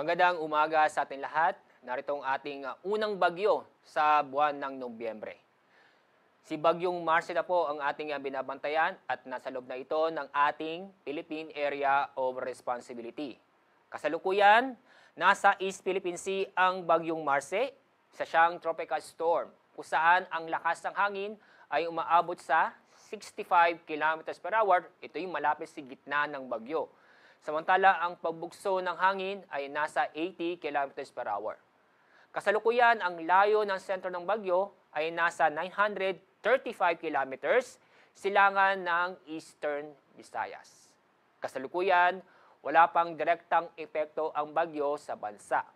Magandang umaga sa ating lahat. Narito ang ating unang bagyo sa buwan ng Nobyembre. Si Bagyong Marcel na po ang ating binabantayan at nasa loob na ito ng ating Philippine Area of Responsibility. Kasalukuyan, nasa East Philippine Sea ang Bagyong Marce, isa siyang tropical storm kung saan ang lakas ng hangin ay umaabot sa 65 kilometers per hour. Ito yung malapit sa gitna ng bagyo. Samantala, ang pagbugso ng hangin ay nasa 80 kilometers per hour. Kasalukuyan, ang layo ng sentro ng bagyo ay nasa 935 kilometers, silangan ng Eastern Visayas. Kasalukuyan, wala pang direktang epekto ang bagyo sa bansa.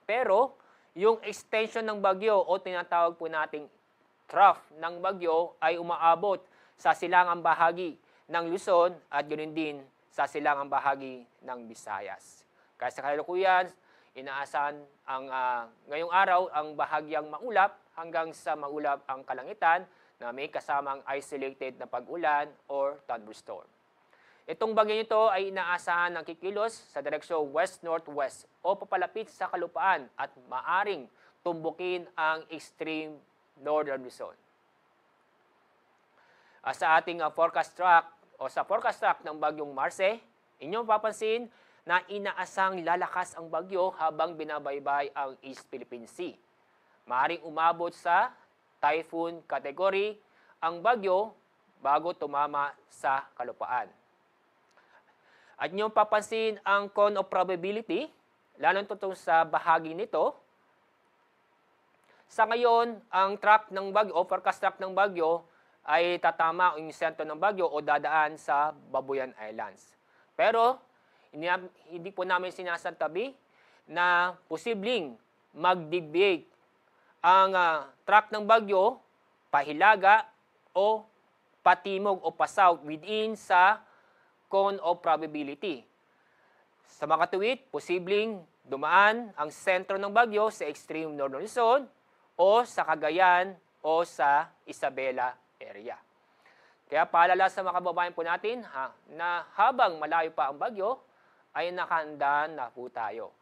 Pero, yung extension ng bagyo o tinatawag po nating trough ng bagyo ay umaabot sa silangang bahagi ng Luzon at ganoon din sa silangang bahagi ng Visayas. Kaya sa kasalukuyan, inaasahan ngayong araw ang bahagyang maulap hanggang sa maulap ang kalangitan na may kasamang isolated na pag-ulan or thunderstorm. Itong bagyo nito ay inaasahan ng kikilos sa direksyon west-northwest o papalapit sa kalupaan at maaring tumbukin ang extreme northern Luzon. Sa ating forecast track ng Bagyong Marce, inyong papansin na inaasang lalakas ang bagyo habang binabaybay ang East Philippine Sea. Maaring umabot sa typhoon category ang bagyo bago tumama sa kalupaan. At inyong papansin ang cone of probability, lalong tutong sa bahagi nito. Sa ngayon, ang track ng bagyo o forecast track ng bagyo ay tatama yung sentro ng bagyo o dadaan sa Babuyan Islands. Pero, hindi po namin sinasantabi na posibleng mag-deviate ang track ng bagyo pahilaga o patimog o pa-south within sa cone of probability. Sa makatuwid, posibleng dumaan ang sentro ng bagyo sa extreme northern Luzon o sa Cagayan o sa Isabela area. Kaya paalala sa mga kababayan po natin na habang malayo pa ang bagyo, ay nakahanda na po tayo.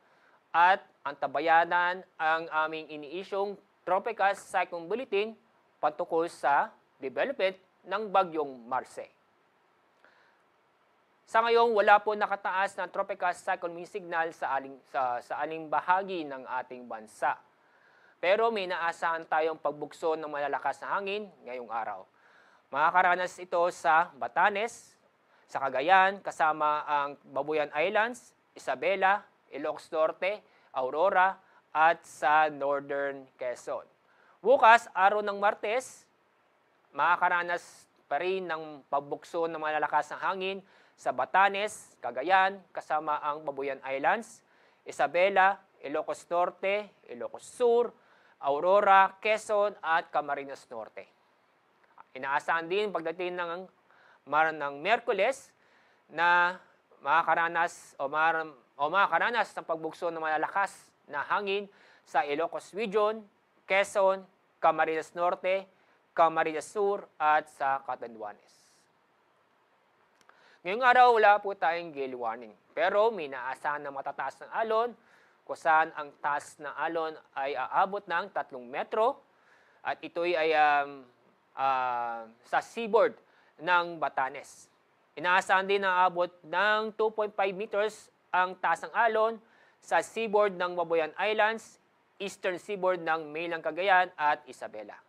At antabayanan ang aming iniisyong Tropical Cyclone Bulletin patungkol sa development ng Bagyong Marce. Sa ngayon, wala po nakataas na tropical cyclone signal sa aling bahagi ng ating bansa. Pero may naasahan tayong pagbugso ng malalakas na hangin ngayong araw. Makakaranas ito sa Batanes, sa Cagayan, kasama ang Babuyan Islands, Isabela, Ilocos Norte, Aurora, at sa Northern Quezon. Bukas, araw ng Martes, makakaranas pa rin ng pagbugso ng malalakas na hangin sa Batanes, Cagayan, kasama ang Babuyan Islands, Isabela, Ilocos Norte, Ilocos Sur, Aurora, Quezon at Camarines Norte. Inaasahan din pagdating ng Miyerkules na makakaranas ng pagbugso ng malalakas na hangin sa Ilocos Region, Quezon, Camarines Norte, Camarines Sur at sa Catanduanes. Ngayong araw, wala po tayong gale warning. Pero may naasahan na matataas ng alon kung saan ang taas ng alon ay aabot ng 3 metro at ito'y ay sa seaboard ng Batanes. Inaasahan din na aabot ng 2.5 meters ang taas ng alon sa seaboard ng Babuyan Islands, eastern seaboard ng Mainland Cagayan at Isabela.